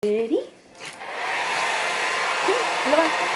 Ready? Hello.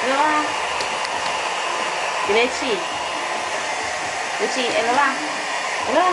Eloa, Gracie, Gracie, Eloa, Eloa,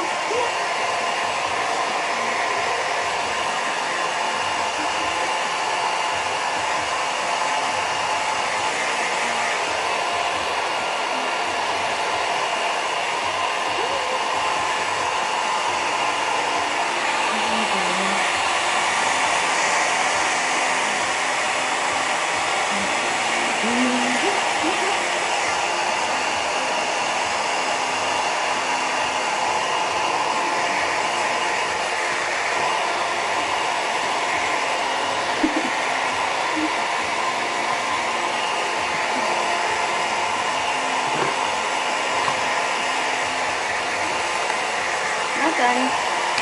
not done.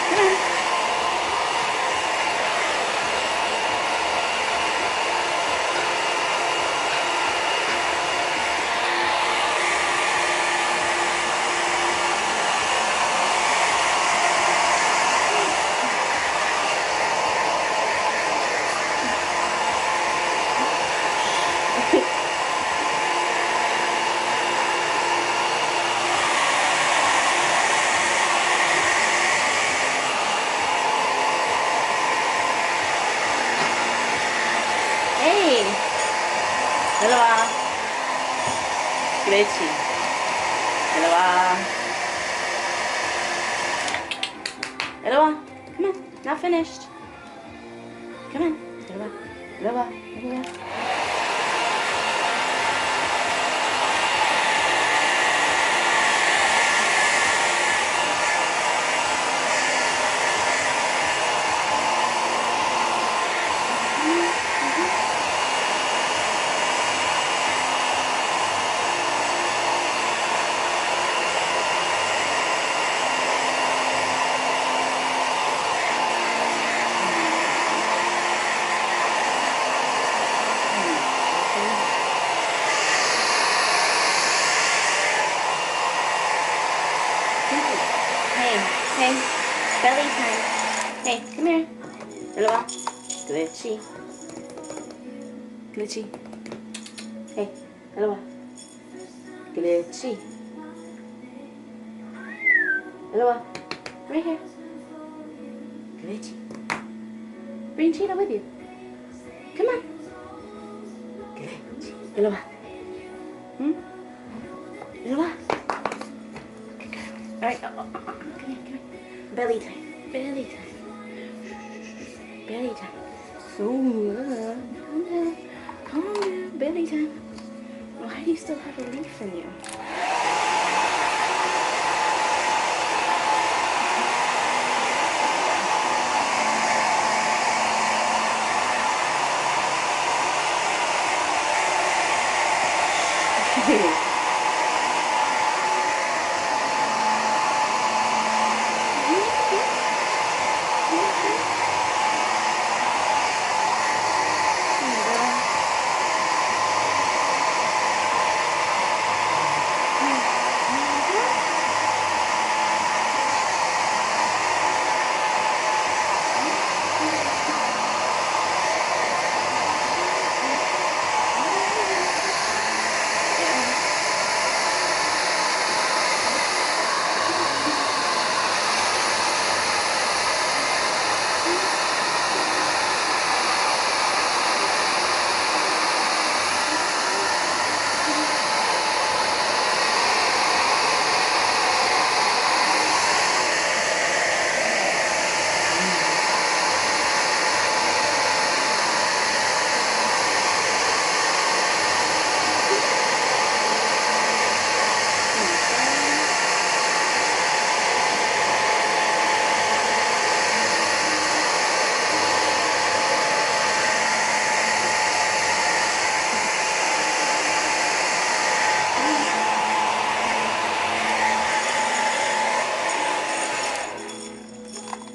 Come on. Hey, Eloa, Gracie, Eloa, Eloa, come on, not finished. Come on, Eloa, Eloa, Eloa. Hey, belly time. Hey, come here. Eloa. Glitchy. Glitchy. Hey, Eloa. Glitchy. Eloa. Right here. Glitchy. Bring Cheetah with you. Come on. Glitchy. Eloa. Eloa. All right. Come here, come here. Belly time. Belly time. Belly time. So, calm down. Calm down. Belly time. Why do you still have a leaf in you?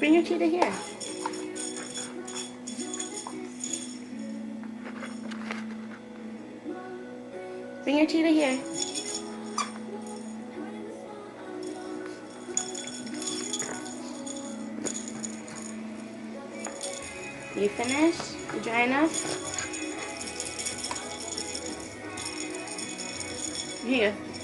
Bring your cheetah here. Bring your cheetah here. You finished? You dry enough? Here you go.